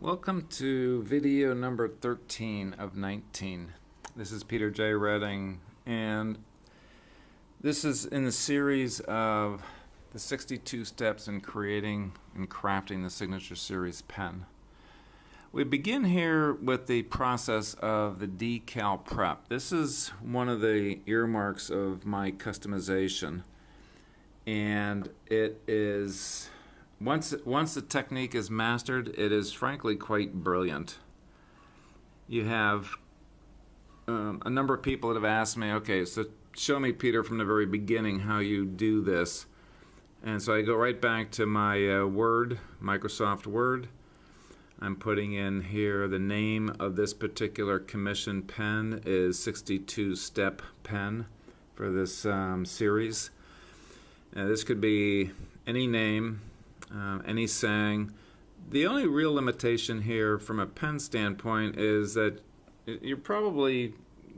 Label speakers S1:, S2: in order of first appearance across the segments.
S1: Welcome to video number 13 of 19. This is Peter J. Redding, and this is in the series of the 62 steps in creating and crafting the Signature Series pen. We begin here with the process of the decal prep. This is one of the earmarks of my customization, and it is once the technique is mastered, it is frankly quite brilliant. You have a number of people that have asked me, okay, so show me, Peter, from the very beginning how you do this. And so I go right back to my Microsoft Word. I'm putting in here the name of this particular commission pen is 62 Step Pen for this series. Now, this could be any name, any saying. The only real limitation here from a pen standpoint is that you're probably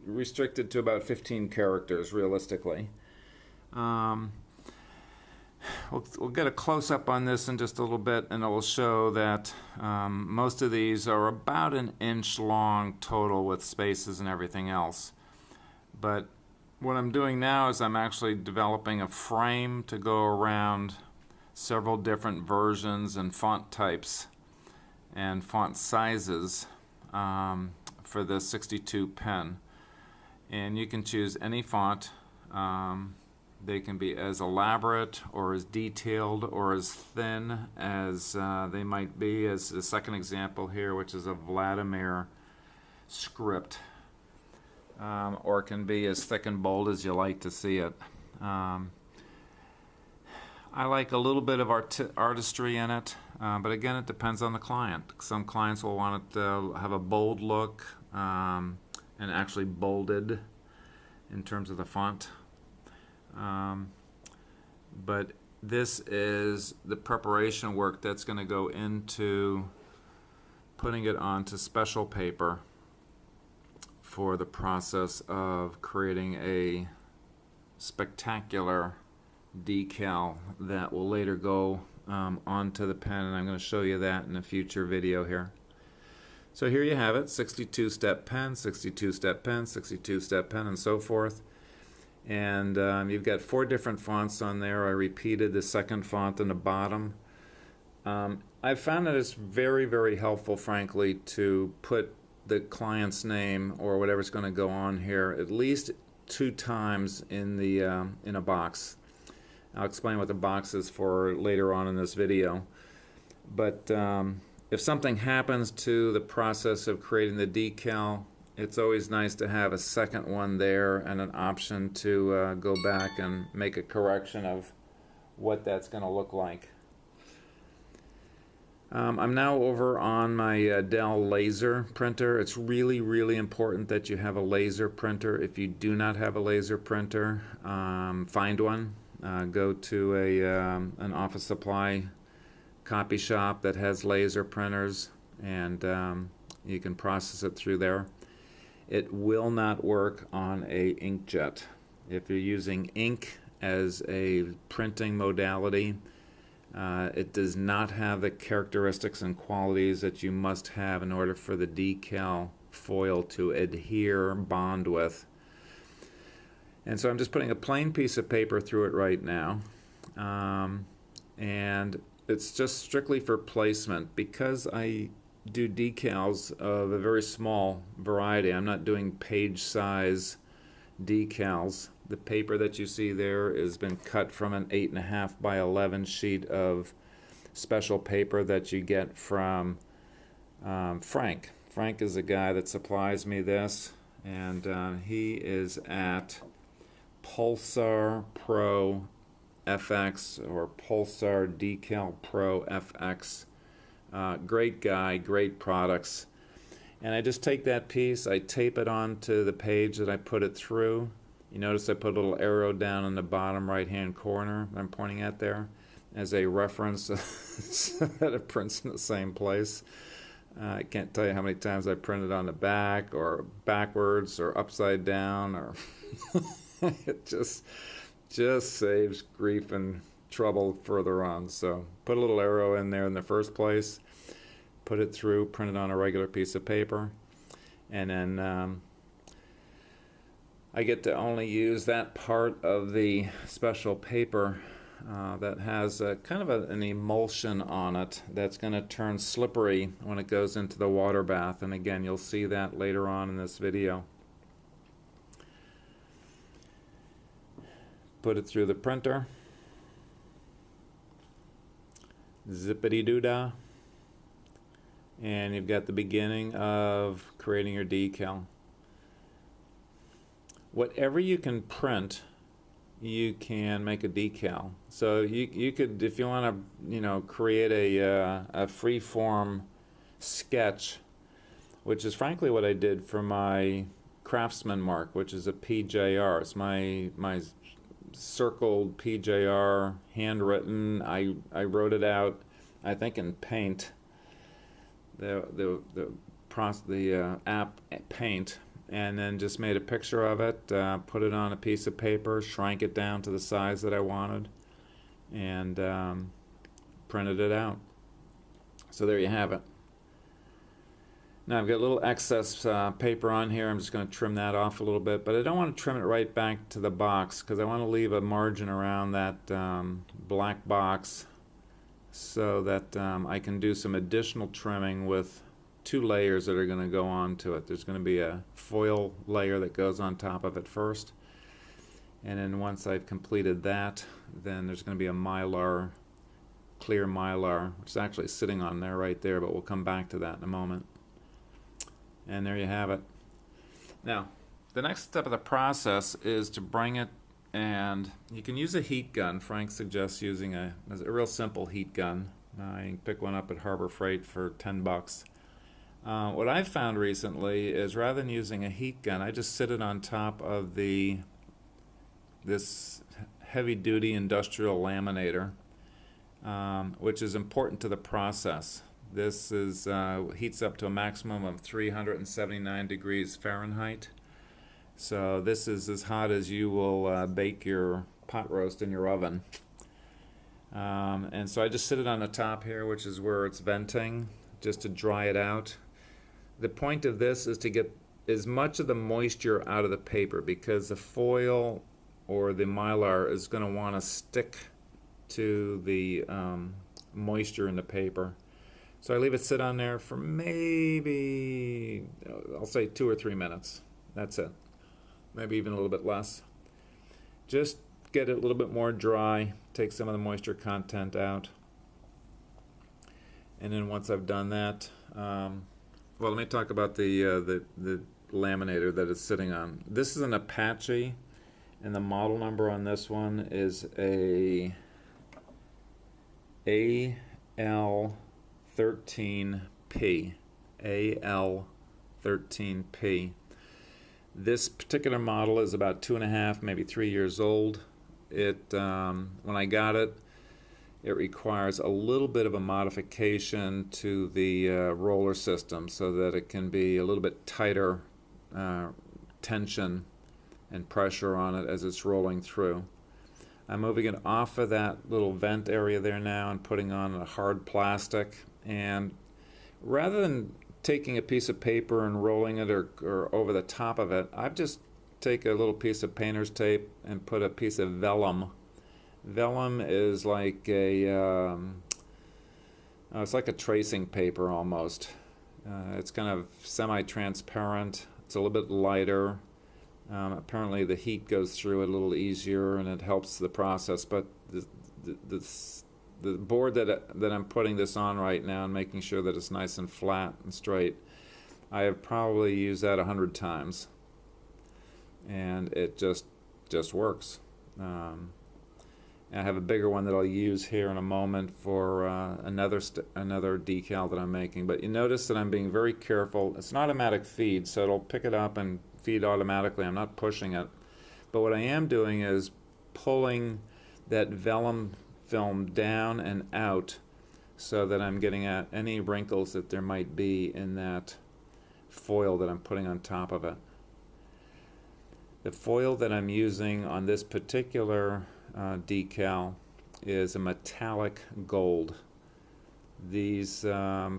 S1: restricted to about 15 characters realistically. We'll get a close-up on this in just a little bit, and it will show that most of these are about an inch long total with spaces and everything else. But what I'm doing now is I'm actually developing a frame to go around several different versions and font types and font sizes for the 62 pen. And you can choose any font. They can be as elaborate or as detailed or as thin as they might be, as the second example here, which is a Vladimir script, or it can be as thick and bold as you like to see it. I like a little bit of artistry in it, but again, it depends on the client. Some clients will want it to have a bold look and actually bolded in terms of the font. But this is the preparation work that's going to go into putting it onto special paper for the process of creating a spectacular decal that will later go onto the pen, and I'm going to show you that in a future video here. So here you have it, 62 step pen, 62 step pen, 62 step pen, and so forth. And you've got 4 different fonts on there. I repeated the second font in the bottom. I've found that it's very, very helpful, frankly, to put the client's name or whatever's going to go on here at least 2 times in the in a box. I'll explain what the box is for later on in this video. But if something happens to the process of creating the decal, it's always nice to have a second one there and an option to go back and make a correction of what that's going to look like. I'm now over on my Dell laser printer. It's really, really important that you have a laser printer. If you do not have a laser printer, find one. Go to an office supply copy shop that has laser printers, and you can process it through there. It will not work on a inkjet. If you're using ink as a printing modality, it does not have the characteristics and qualities that you must have in order for the decal foil to adhere, bond with. And so I'm just putting a plain piece of paper through it right now, and it's just strictly for placement. Because I do decals of a very small variety, I'm not doing page size decals. The paper that you see there has been cut from an 8.5 by 11 sheet of special paper that you get from Frank. Frank is the guy that supplies me this, and he is at Pulsar Pro FX or Pulsar Decal Pro FX. Great guy, great products. And I just take that piece, I tape it onto the page that I put it through. You notice I put a little arrow down in the bottom right hand corner that I'm pointing at there as a reference so that it prints in the same place. I can't tell you how many times I printed on the back or backwards or upside down, or it just saves grief and trouble further on. So put a little arrow in there in the first place. put it through, print it on a regular piece of paper, and then I get to only use that part of the special paper that has kind of an emulsion on it that's going to turn slippery when it goes into the water bath. And again, you'll see that later on in this video. Put it through the printer. Zippity-doo-dah. And you've got the beginning of creating your decal. Whatever you can print, you can make a decal. So you could, if you want to, create a free-form sketch, which is frankly what I did for my Craftsman mark, which is a PJR. It's my circled PJR, handwritten. I wrote it out, I think in Paint, the app Paint, and then just made a picture of it, put it on a piece of paper, shrank it down to the size that I wanted, and printed it out. So there you have it. Now I've got a little excess paper on here. I'm just going to trim that off a little bit, but I don't want to trim it right back to the box because I want to leave a margin around that black box so that I can do some additional trimming with 2 layers that are going to go onto it. There's going to be a foil layer that goes on top of it first, and then once I've completed that, then there's going to be a mylar, clear mylar, which is actually sitting on there right there, but we'll come back to that in a moment. And there you have it. Now, the next step of the process is to bring it, and you can use a heat gun. Frank suggests using a real simple heat gun. You can pick one up at Harbor Freight for $10. What I've found recently is rather than using a heat gun, I just sit it on top of this heavy-duty industrial laminator, which is important to the process. This is heats up to a maximum of 379 degrees Fahrenheit. So this is as hot as you will bake your pot roast in your oven. And so I just sit it on the top here, which is where it's venting, just to dry it out. The point of this is to get as much of the moisture out of the paper, because the foil or the mylar is going to want to stick to the moisture in the paper. So I leave it sit on there for maybe, I'll say 2 or 3 minutes. That's it. Maybe even a little bit less. Just get it a little bit more dry, take some of the moisture content out. And then once I've done that, well, let me talk about the laminator that it's sitting on. This is an Apache, and the model number on this one is a AL13P. AL13P. This particular model is about 2.5, maybe 3 years old. When I got it, it requires a little bit of a modification to the roller system so that it can be a little bit tighter tension and pressure on it as it's rolling through. I'm moving it off of that little vent area there now and putting on a hard plastic. And rather than taking a piece of paper and rolling it or over the top of it, I've just take a little piece of painter's tape and put a piece of vellum. Vellum is like it's like a tracing paper almost. It's kind of semi-transparent. It's a little bit lighter. Apparently the heat goes through it a little easier and it helps the process. But the board that I'm putting this on right now and making sure that it's nice and flat and straight, I have probably used that 100 times, and it just works. I have a bigger one that I'll use here in a moment for another decal that I'm making. But you notice that I'm being very careful. It's an automatic feed, so it'll pick it up and feed automatically. I'm not pushing it. But what I am doing is pulling that vellum film down and out so that I'm getting at any wrinkles that there might be in that foil that I'm putting on top of it. The foil that I'm using on this particular decal is a metallic gold. These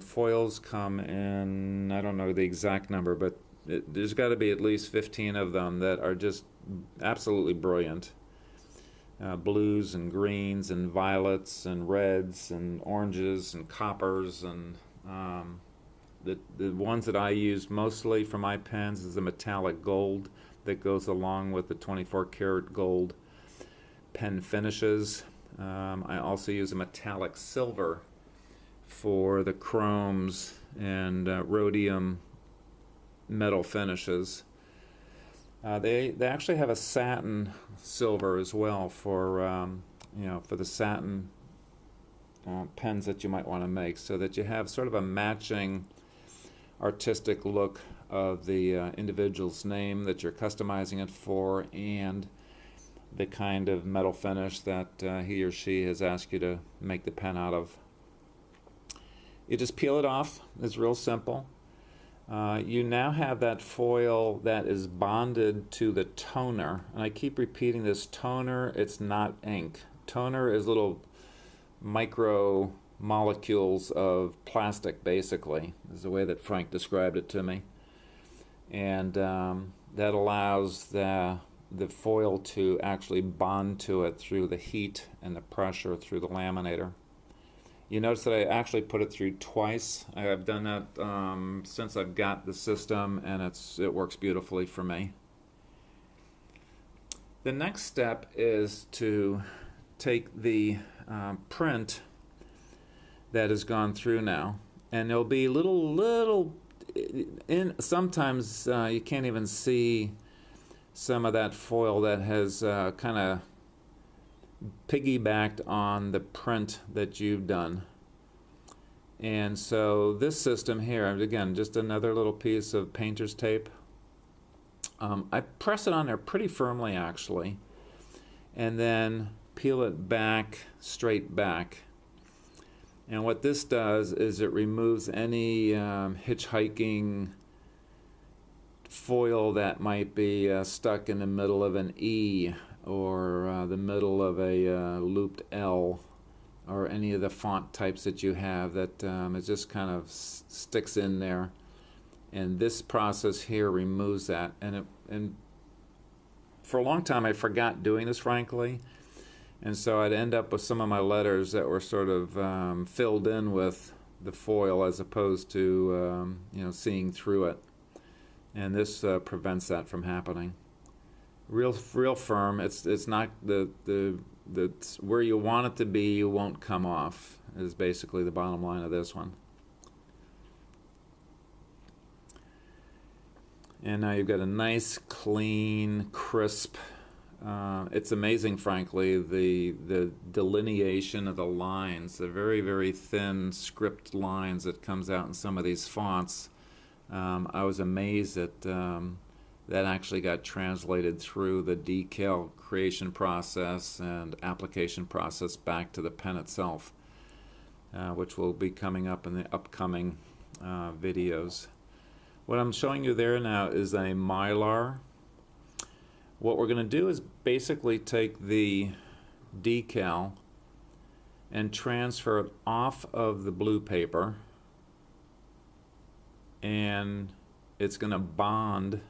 S1: foils come in, I don't know the exact number, but there's got to be at least 15 of them that are just absolutely brilliant. Blues and greens and violets and reds and oranges and coppers, and the ones that I use mostly for my pens is the metallic gold that goes along with the 24 karat gold pen finishes. I also use a metallic silver for the chromes and rhodium metal finishes. They actually have a satin silver as well for for the satin pens that you might want to make, so that you have sort of a matching artistic look of the individual's name that you're customizing it for, and the kind of metal finish that he or she has asked you to make the pen out of. You just peel it off. It's real simple. You now have that foil that is bonded to the toner, and I keep repeating this: toner, it's not ink. Toner is little micro molecules of plastic, basically, is the way that Frank described it to me. And that allows the foil to actually bond to it through the heat and the pressure through the laminator. You notice that I actually put it through twice. I've done that since I've got the system, and it works beautifully for me. The next step is to take the print that has gone through now, and there'll be little sometimes you can't even see some of that foil that has kind of piggybacked on the print that you've done. And so this system here, again, just another little piece of painter's tape. I press it on there pretty firmly, actually, and then peel it back, straight back. And what this does is it removes any hitchhiking foil that might be stuck in the middle of an E, or the middle of a looped L, or any of the font types that you have that it just kind of sticks in there. And this process here removes that. And for a long time I forgot doing this, frankly. And so I'd end up with some of my letters that were sort of filled in with the foil as opposed to seeing through it. And this prevents that from happening. Real firm. It's not the where you want it to be. You won't come off, is basically the bottom line of this one. And now you've got a nice, clean, crisp. It's amazing, frankly, the delineation of the lines, the very, very thin script lines that comes out in some of these fonts. I was amazed that that actually got translated through the decal creation process and application process back to the pen itself, which will be coming up in the upcoming videos. What I'm showing you there now is a Mylar. What we're going to do is basically take the decal and transfer it off of the blue paper, and it's going to bond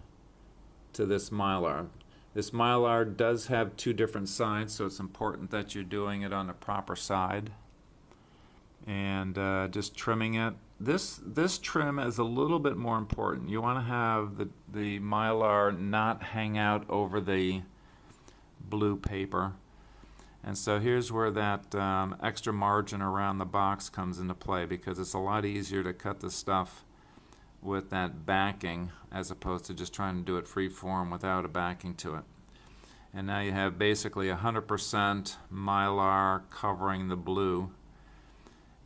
S1: to this Mylar. This Mylar does have two different sides, so it's important that you're doing it on the proper side. And just trimming it. This trim is a little bit more important. You want to have the Mylar not hang out over the blue paper. And so here's where that extra margin around the box comes into play, because it's a lot easier to cut the stuff with that backing as opposed to just trying to do it free form without a backing to it. And now you have basically 100% Mylar covering the blue.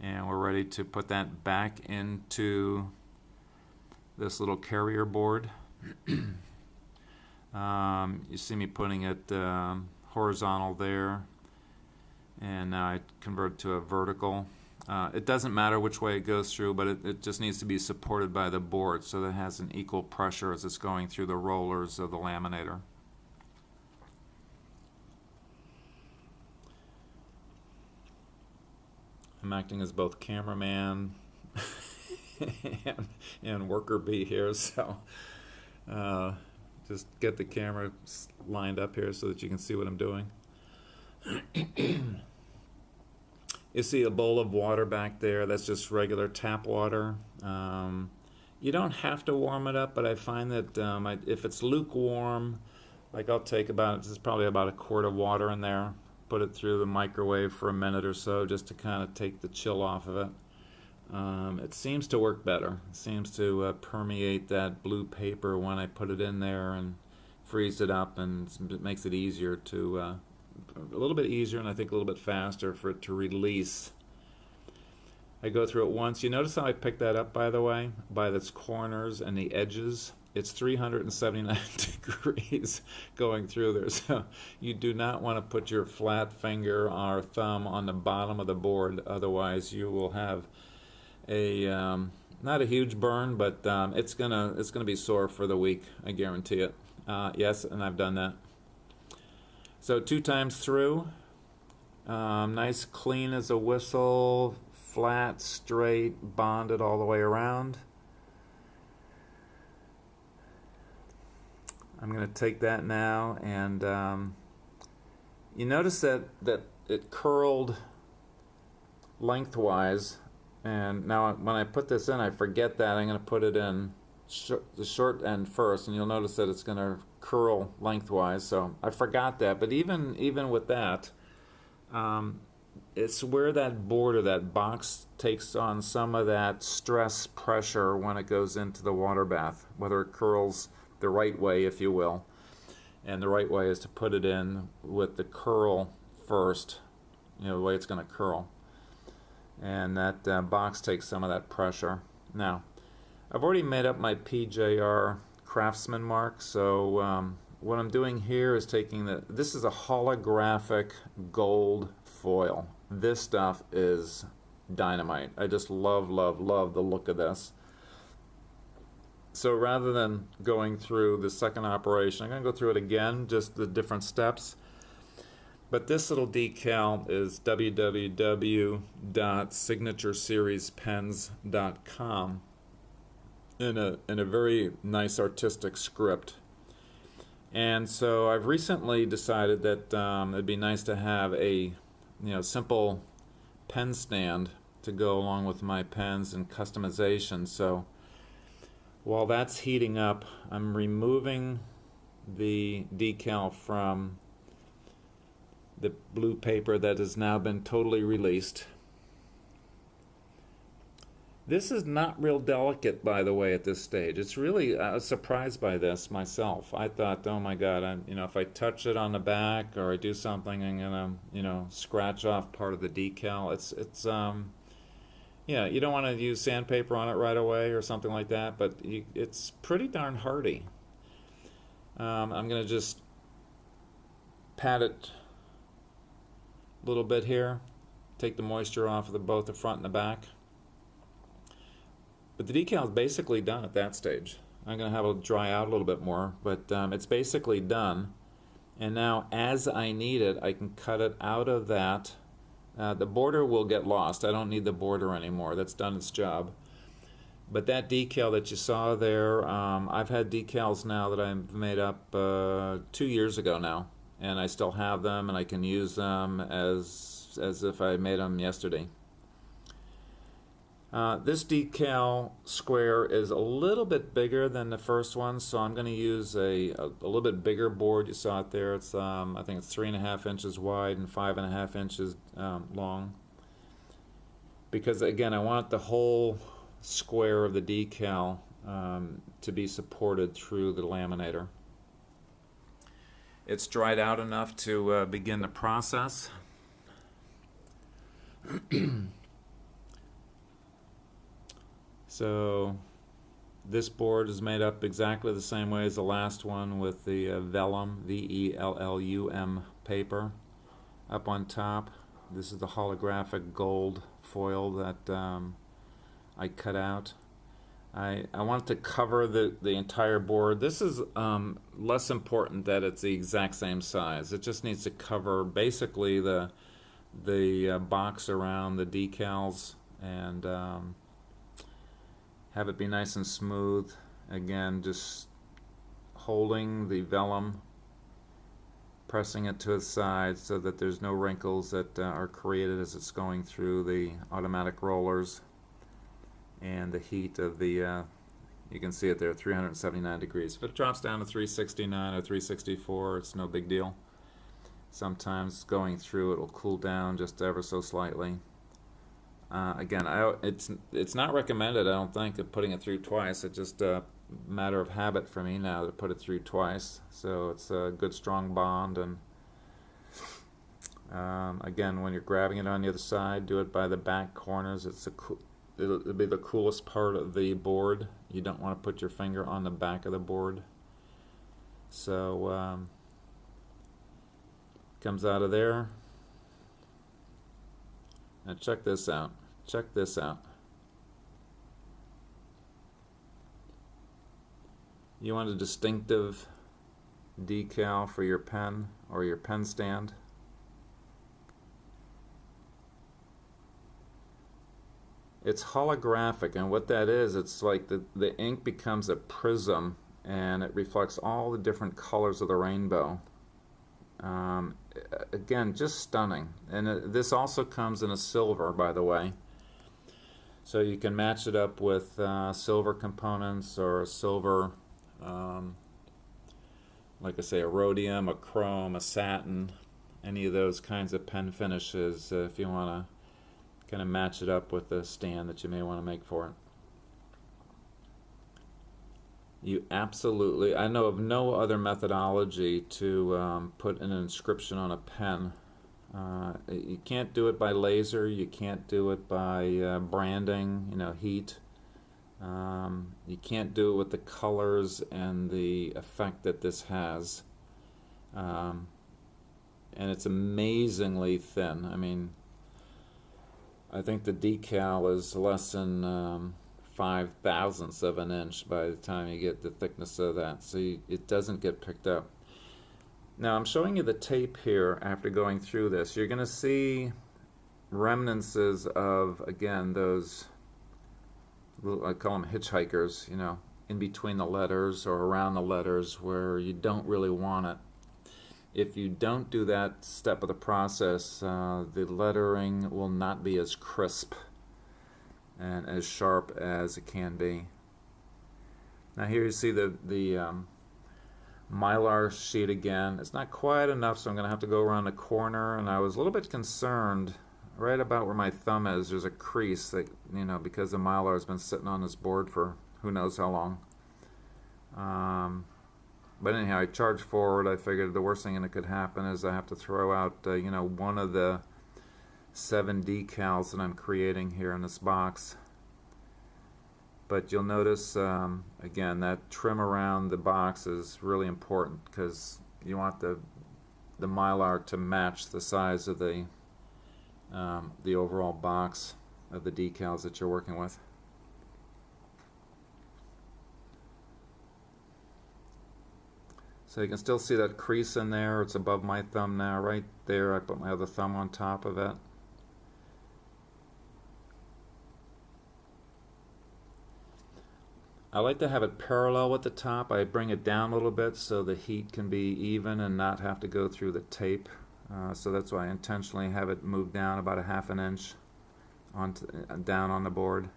S1: And we're ready to put that back into this little carrier board. You see me putting it horizontal there, and now I convert to a vertical. It doesn't matter which way it goes through, but it just needs to be supported by the board so that it has an equal pressure as it's going through the rollers of the laminator. I'm acting as both cameraman and worker bee here, so just get the camera lined up here so that you can see what I'm doing. You see a bowl of water back there. That's just regular tap water. You don't have to warm it up, but I find that if it's lukewarm, like I'll take probably about a quart of water in there, put it through the microwave for a minute or so just to kind of take the chill off of it. It seems to work better. It seems to permeate that blue paper when I put it in there and freeze it up, and it makes it easier to, a little bit easier and I think a little bit faster for it to release. I go through it once. You notice how I picked that up, by the way, by its corners and the edges. It's 379 degrees going through there, so you do not want to put your flat finger or thumb on the bottom of the board, otherwise you will have a not a huge burn, but it's gonna be sore for the week, I guarantee it. Yes, and I've done that. So 2 times through, nice clean as a whistle, flat, straight, bonded all the way around. I'm going to take that now, and you notice that it curled lengthwise, and now when I put this in, I forget that. I'm going to put it in the short end first, and you'll notice that it's going to curl lengthwise, so I forgot that. But even with that, it's where that border, that box, takes on some of that stress pressure when it goes into the water bath, whether it curls the right way, if you will. And the right way is to put it in with the curl first, the way it's going to curl. And that box takes some of that pressure. Now, I've already made up my PJR Craftsman mark, so what I'm doing here is taking this is a holographic gold foil. This stuff is dynamite. I just love the look of this. So rather than going through the second operation, I'm going to go through it again, just the different steps. But this little decal is www.signatureseriespens.com in a very nice artistic script. And so I've recently decided that it'd be nice to have a simple pen stand to go along with my pens and customization. So while that's heating up, I'm removing the decal from the blue paper that has now been totally released. This is not real delicate, by the way, at this stage. It's really, I was surprised by this myself. I thought, oh my God, if I touch it on the back or I do something, I'm gonna, scratch off part of the decal. You don't want to use sandpaper on it right away or something like that, but it's pretty darn hardy. I'm going to just pat it a little bit here, take the moisture off of both the front and the back. But the decal is basically done at that stage. I'm going to have it dry out a little bit more, but it's basically done. And now, as I need it, I can cut it out of that. The border will get lost. I don't need the border anymore. That's done its job. But that decal that you saw there, I've had decals now that I've made up 2 years ago now, and I still have them, and I can use them as if I made them yesterday. This decal square is a little bit bigger than the first one, so I'm going to use a little bit bigger board. You saw it there. It's I think it's 3.5 inches wide and 5.5 inches long. Because again, I want the whole square of the decal to be supported through the laminator. It's dried out enough to begin the process. So this board is made up exactly the same way as the last one, with the vellum, VELLUM paper up on top. This is the holographic gold foil that I cut out. I want to cover the entire board. This is less important that it's the exact same size. It just needs to cover basically the the box around the decals and have it be nice and smooth. Again, just holding the vellum, pressing it to its side so that there's no wrinkles that are created as it's going through the automatic rollers, and the heat of the you can see it there, 379 degrees. If it drops down to 369 or 364, it's no big deal. Sometimes going through it will cool down just ever so slightly. Again, it's not recommended, I don't think, of putting it through twice. It's just a matter of habit for me now to put it through twice. So it's a good strong bond. And again, when you're grabbing it on the other side, do it by the back corners. It'll be the coolest part of the board. You don't want to put your finger on the back of the board. So comes out of there. Now check this out. Check this out. You want a distinctive decal for your pen or your pen stand. It's holographic, and what that is, it's like the ink becomes a prism and it reflects all the different colors of the rainbow. Again, just stunning. And this also comes in a silver, by the way. So you can match it up with silver components or a silver, like I say, a rhodium, a chrome, a satin, any of those kinds of pen finishes if you want to kind of match it up with the stand that you may want to make for it. You absolutely, I know of no other methodology to put an inscription on a pen. You can't do it by laser, you can't do it by branding, heat. You can't do it with the colors and the effect that this has. And it's amazingly thin. I mean, I think the decal is less than 5/1000ths of an inch by the time you get the thickness of that, so it doesn't get picked up. Now I'm showing you the tape here after going through this. You're going to see remnants of, again, those little, I call them hitchhikers, in between the letters or around the letters where you don't really want it. If you don't do that step of the process, the lettering will not be as crisp and as sharp as it can be. Now here you see the Mylar sheet again. It's not quite enough, so I'm going to have to go around the corner, and I was a little bit concerned right about where my thumb is. There's a crease that, because the Mylar has been sitting on this board for who knows how long. But anyhow, I charged forward. I figured the worst thing that could happen is I have to throw out, one of the 7 decals that I'm creating here in this box. But you'll notice, again, that trim around the box is really important because you want the Mylar to match the size of the overall box of the decals that you're working with. So you can still see that crease in there. It's above my thumb now, right there. I put my other thumb on top of it. I like to have it parallel with the top. I bring it down a little bit so the heat can be even and not have to go through the tape. So that's why I intentionally have it move down about a ½ inch down on the board.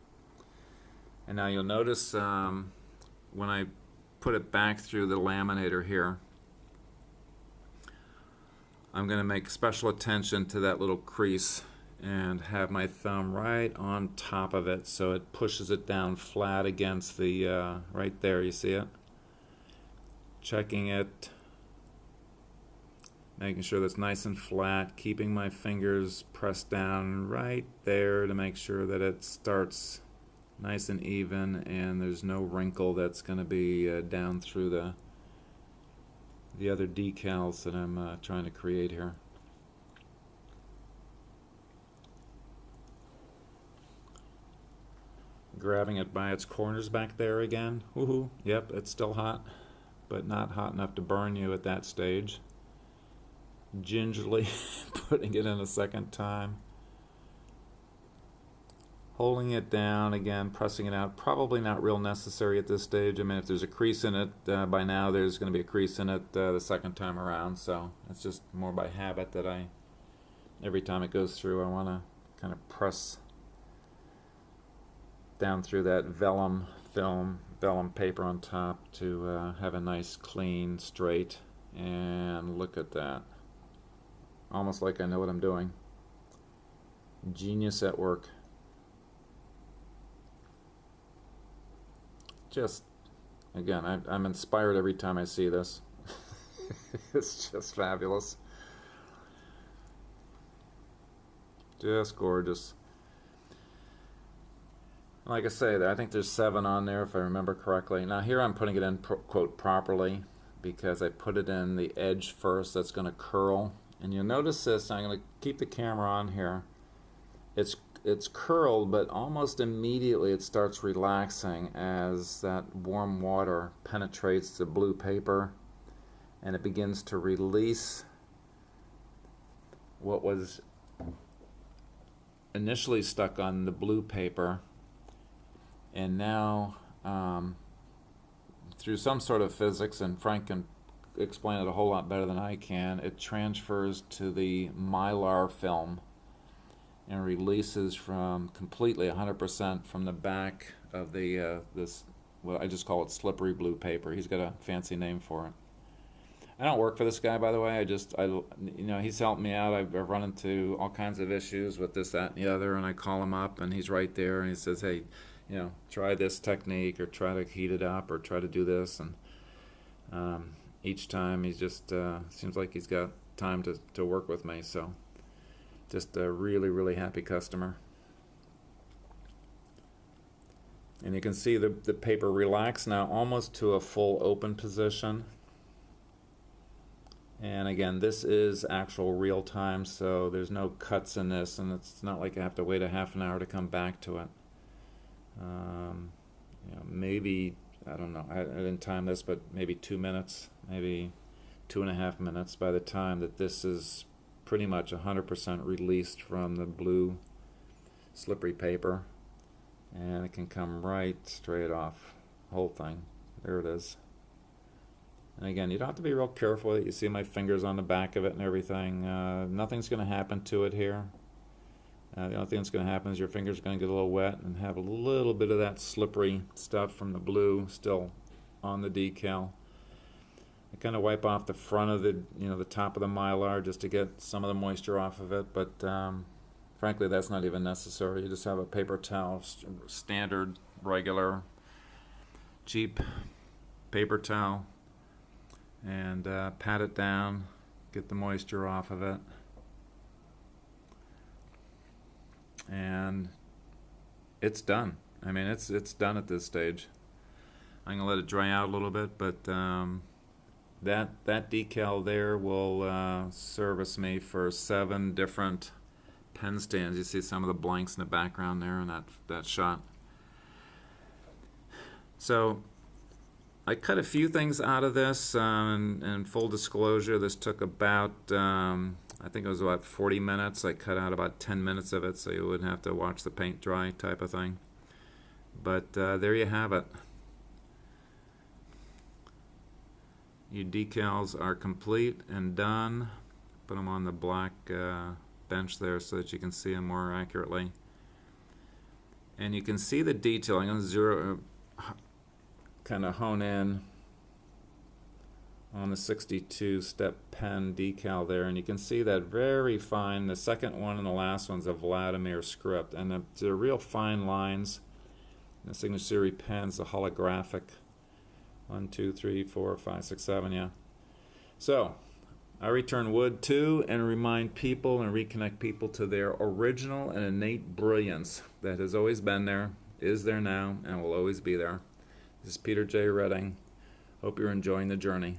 S1: And now you'll notice when I put it back through the laminator here, I'm going to make special attention to that little crease and have my thumb right on top of it so it pushes it down flat against the right there, you see it? Checking it, making sure that's nice and flat, keeping my fingers pressed down right there to make sure that it starts nice and even and there's no wrinkle that's going to be down through the other decals that I'm trying to create here. Grabbing it by its corners back there again. Woohoo! Yep, it's still hot, but not hot enough to burn you at that stage. gingerly putting it in a second time. Holding it down, again, pressing it out. Probably not real necessary at this stage. I mean, if there's a crease in it, by now there's going to be a crease in it the second time around. So it's just more by habit that every time it goes through, I want to kind of press down through that vellum paper on top to have a nice, clean, straight. And look at that. Almost like I know what I'm doing. Genius at work. Just, again, I'm inspired every time I see this. It's just fabulous. Just gorgeous. Like I say, I think there's 7 on there if I remember correctly. Now here I'm putting it in, quote, properly, because I put it in the edge first. That's going to curl. And you'll notice this, I'm going to keep the camera on here. It's curled, but almost immediately it starts relaxing as that warm water penetrates the blue paper and it begins to release what was initially stuck on the blue paper, and now through some sort of physics, and Frank can explain it a whole lot better than I can, it transfers to the mylar film and releases from completely 100% from the back of the this, well, I just call it slippery blue paper. He's got a fancy name for it. I don't work for this guy, by the way. He's helped me out. I've run into all kinds of issues with this, that, and the other, and I call him up, and he's right there, and he says, hey, try this technique, or try to heat it up, or try to do this, and each time he just seems like he's got time to work with me, so just a really, really happy customer. And you can see the paper relax now almost to a full open position. And again, this is actual real time, so there's no cuts in this, and it's not like I have to wait a half an hour to come back to it. Maybe, I don't know, I didn't time this, but maybe 2 minutes, maybe 2.5 minutes by the time that this is pretty much 100% released from the blue slippery paper, and it can come right straight off, whole thing. There it is. And again, you don't have to be real careful with it. You see my fingers on the back of it and everything. Nothing's going to happen to it here. The only thing that's going to happen is your fingers are going to get a little wet and have a little bit of that slippery stuff from the blue still on the decal. I kind of wipe off the front of the top of the mylar just to get some of the moisture off of it, but frankly that's not even necessary. You just have a paper towel, standard, regular, cheap paper towel, and pat it down, get the moisture off of it, and it's done. I mean, it's done at this stage. I'm gonna let it dry out a little bit, but that decal there will service me for 7 different pen stands. You see some of the blanks in the background there in that shot. So I cut a few things out of this, and full disclosure, this took about, I think it was about 40 minutes. I cut out about 10 minutes of it, so you wouldn't have to watch the paint dry type of thing. But there you have it. Your decals are complete and done. Put them on the black bench there so that you can see them more accurately. And you can see the detail. I'm going to kind of hone in on the 62-step pen decal there, and you can see that very fine. The second one and the last one's a Vladimir script, and they're real fine lines. The signature series pens, the holographic. 1, 2, 3, 4, 5, 6, 7, yeah. So I return wood too, and remind people and reconnect people to their original and innate brilliance that has always been there, is there now, and will always be there. This is Peter J. Redding. Hope you're enjoying the journey.